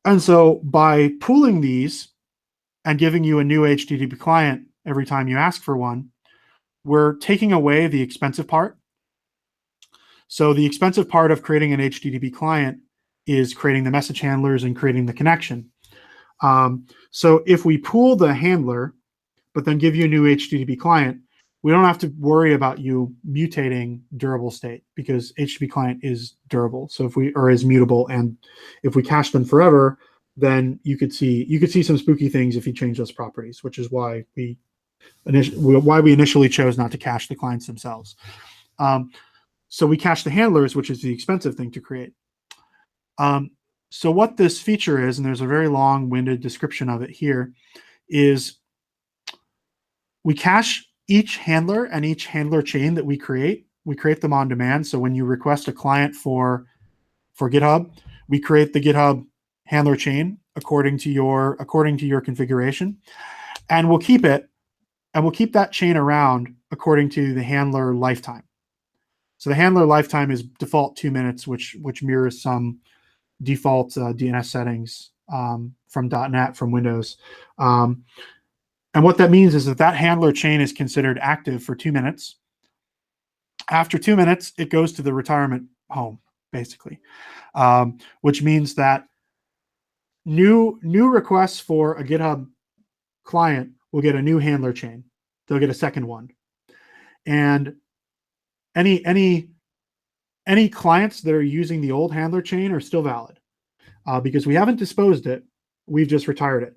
And so by pooling these and giving you a new HTTP client every time you ask for one, we're taking away the expensive part. So the expensive part of creating an HTTP client is creating the message handlers and creating the connection. So if we pool the handler, but then give you a new HTTP client, we don't have to worry about you mutating durable state, because HTTP client is durable. So is mutable, and if we cache them forever, then you could see some spooky things if you change those properties, which is why we initially chose not to cache the clients themselves. So we cache the handlers, which is the expensive thing to create. So what this feature is, and there's a very long-winded description of it here, is we cache each handler and each handler chain that we create them on demand. So when you request a client for GitHub, we create the GitHub handler chain according to your configuration, and we'll keep that chain around according to the handler lifetime. So the handler lifetime is default 2 minutes, which mirrors some default DNS settings from .NET, from Windows. And what that means is that handler chain is considered active for 2 minutes. After 2 minutes, it goes to the retirement home, basically, which means that new requests for a GitHub client will get a new handler chain. They'll get a second one. And any clients that are using the old handler chain are still valid because we haven't disposed it. We've just retired it.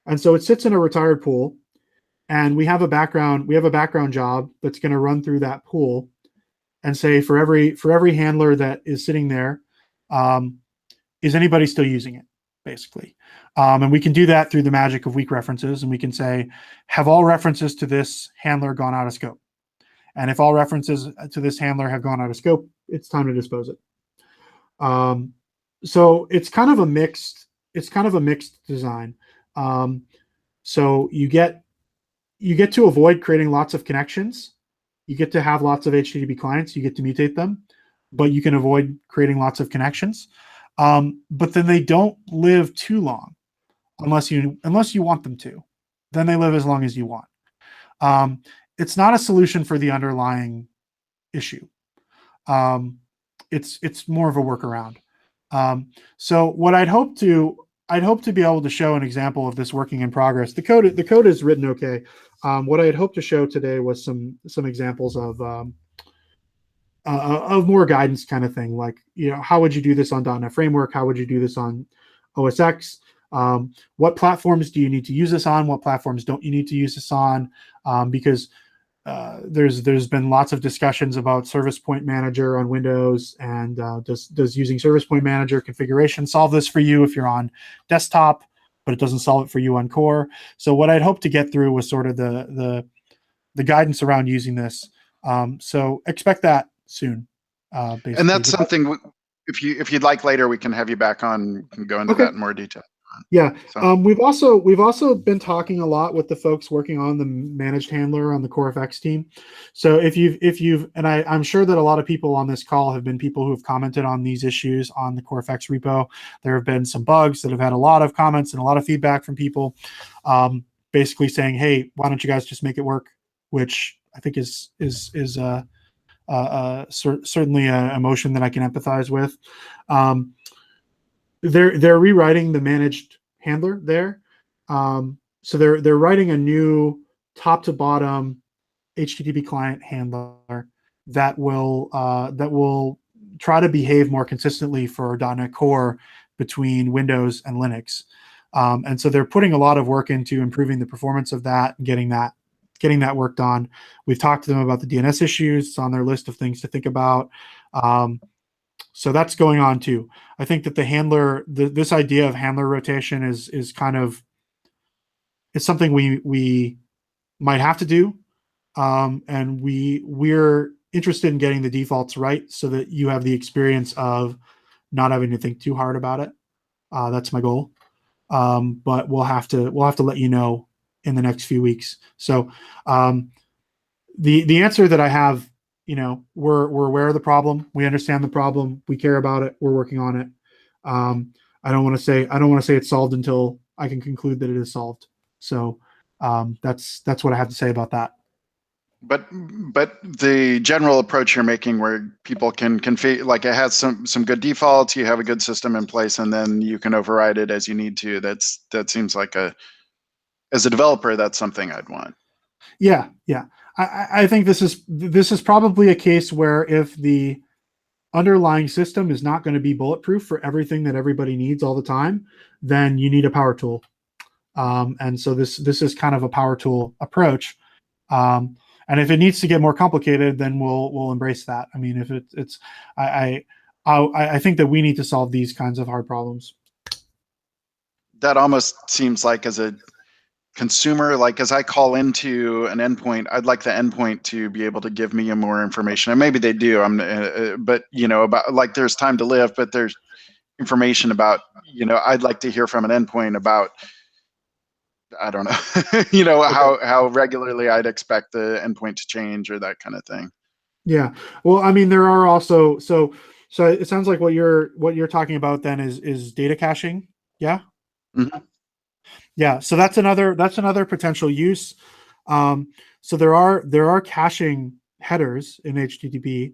And so it sits in a retired pool, and we have a background job that's going to run through that pool and say for every handler that is sitting there, is anybody still using it, basically. And we can do that through the magic of weak references, and we can say, have all references to this handler gone out of scope? And if all references to this handler have gone out of scope, it's time to dispose it. So it's kind of a mixed design. So you get to avoid creating lots of connections. You get to have lots of HTTP clients. You get to mutate them, but you can avoid creating lots of connections. But then they don't live too long, unless you want them to. Then they live as long as you want. It's not a solution for the underlying issue. It's more of a workaround. So what I'd hope to be able to show an example of this working in progress. The code is written okay. What I had hoped to show today was some examples of more guidance kind of thing, like, how would you do this on .NET Framework? How would you do this on OS X? What platforms do you need to use this on? What platforms don't you need to use this on? Because there's been lots of discussions about Service Point Manager on Windows, and does using Service Point Manager configuration solve this for you if you're on desktop, but it doesn't solve it for you on core. So what I'd hope to get through was sort of the guidance around using this. So expect that soon. Basically. And that's something, if you'd like later, we can have you back on and go into that in more detail. Yeah. So. We've also been talking a lot with the folks working on the managed handler on the CoreFX team. So if you've, and I'm sure that a lot of people on this call have been people who have commented on these issues on the CoreFX repo. There have been some bugs that have had a lot of comments and a lot of feedback from people, basically saying, "Hey, why don't you guys just make it work?" Which I think is certainly an emotion that I can empathize with. They're rewriting the managed handler there, so they're writing a new top to bottom HTTP client handler that will try to behave more consistently for .NET Core between Windows and Linux, and so they're putting a lot of work into improving the performance of that and getting that worked on. We've talked to them about the DNS issues. It's on their list of things to think about. So that's going on too. I think that the handler, this idea of handler rotation is kind of, it's something we might have to do, and we're interested in getting the defaults right so that you have the experience of not having to think too hard about it. That's my goal, but we'll have to let you know in the next few weeks. So the answer that I have, we're aware of the problem. We understand the problem. We care about it. We're working on it. I don't want to say it's solved until I can conclude that it is solved. So that's what I have to say about that. But the general approach you're making, where people can configure, like it has some good defaults, you have a good system in place, and then you can override it as you need to. That seems like as a developer, that's something I'd want. Yeah. I think this is probably a case where if the underlying system is not going to be bulletproof for everything that everybody needs all the time, then you need a power tool. And so this is kind of a power tool approach. And if it needs to get more complicated, then we'll embrace that. I mean, if I think that we need to solve these kinds of hard problems. That almost seems like, as a consumer, like as I call into an endpoint, I'd like the endpoint to be able to give me more information. And maybe they do. But about, like, there's time to live, but there's information about, I'd like to hear from an endpoint about, I don't know, how regularly I'd expect the endpoint to change or that kind of thing. Yeah. Well, I mean, there are also, so it sounds like what you're talking about then is data caching. Yeah. Mm-hmm. Yeah, so that's another potential use. So there are caching headers in HTTP,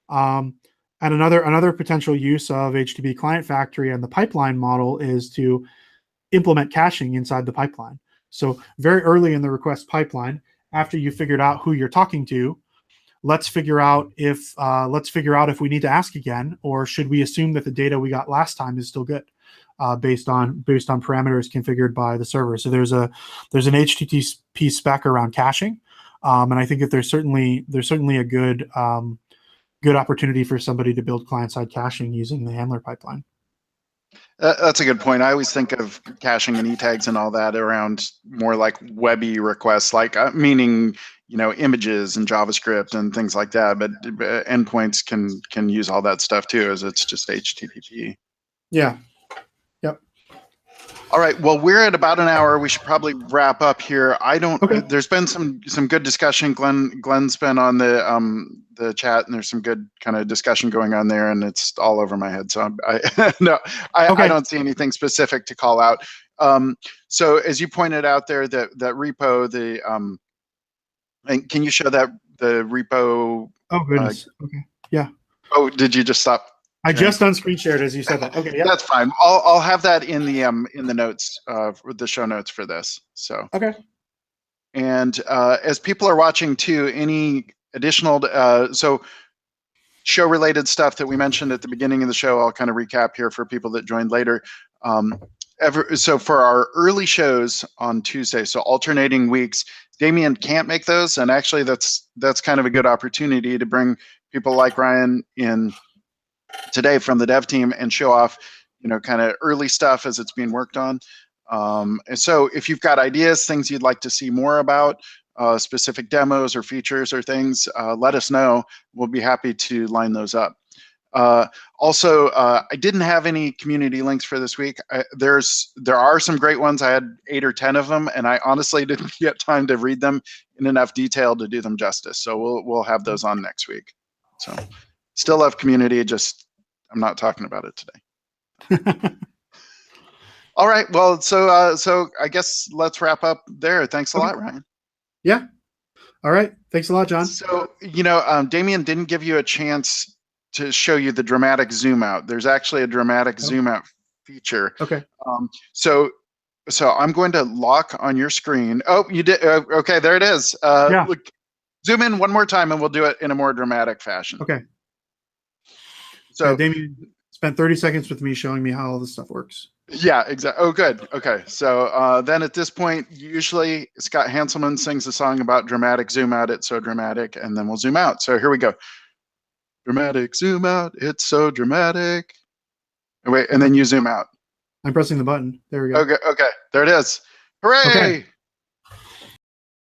and another potential use of HttpClientFactory and the pipeline model is to implement caching inside the pipeline. So very early in the request pipeline, after you figured out who you're talking to, let's figure out if we need to ask again, or should we assume that the data we got last time is still good. Based on parameters configured by the server. So there's an HTTP spec around caching, and I think that there's certainly a good opportunity for somebody to build client-side caching using the handler pipeline. That's a good point. I always think of caching and e-tags and all that around more like webby requests, like meaning images and JavaScript and things like that. But endpoints can use all that stuff too, as it's just HTTP. Yeah. All right. Well, we're at about an hour. We should probably wrap up here. Okay. There's been some good discussion. Glenn's been on the chat, and there's some good kind of discussion going on there, and it's all over my head. So I don't see anything specific to call out. So as you pointed out there, that repo, and can you show the repo? Oh goodness. Okay. Yeah. Oh, did you just stop? I just unscreen shared as you said that. Okay, yeah. That's fine. I'll have that in the notes, the show notes for this. So okay. And as people are watching too, any additional so show related stuff that we mentioned at the beginning of the show, I'll kind of recap here for people that joined later. So for our early shows on Tuesday, so alternating weeks, Damien can't make those, and actually that's kind of a good opportunity to bring people like Ryan in today from the dev team and show off, kind of early stuff as it's being worked on. And so if you've got ideas, things you'd like to see more about, specific demos or features or things, let us know. We'll be happy to line those up. Also, I didn't have any community links for this week. There are some great ones. I had 8 or 10 of them, and I honestly didn't get time to read them in enough detail to do them justice. So we'll have those on next week. So still love community, just I'm not talking about it today. All right. Well, so I guess let's wrap up there. Thanks a lot, Ryan. Yeah. All right. Thanks a lot, John. So, Damien didn't give you a chance to show you the dramatic zoom out. There's actually a dramatic zoom out feature. Okay. So I'm going to lock on your screen. Oh, you did. Okay, there it is. Yeah. Look, zoom in one more time, and we'll do it in a more dramatic fashion. Okay. So Damien spent 30 seconds with me showing me how all this stuff works. Yeah, exactly. Oh, good. Okay. So then at this point, usually Scott Hanselman sings a song about dramatic zoom out. It's so dramatic. And then we'll zoom out. So here we go. Dramatic zoom out. It's so dramatic. And wait, and then you zoom out. I'm pressing the button. There we go. Okay. There it is. Hooray. Okay.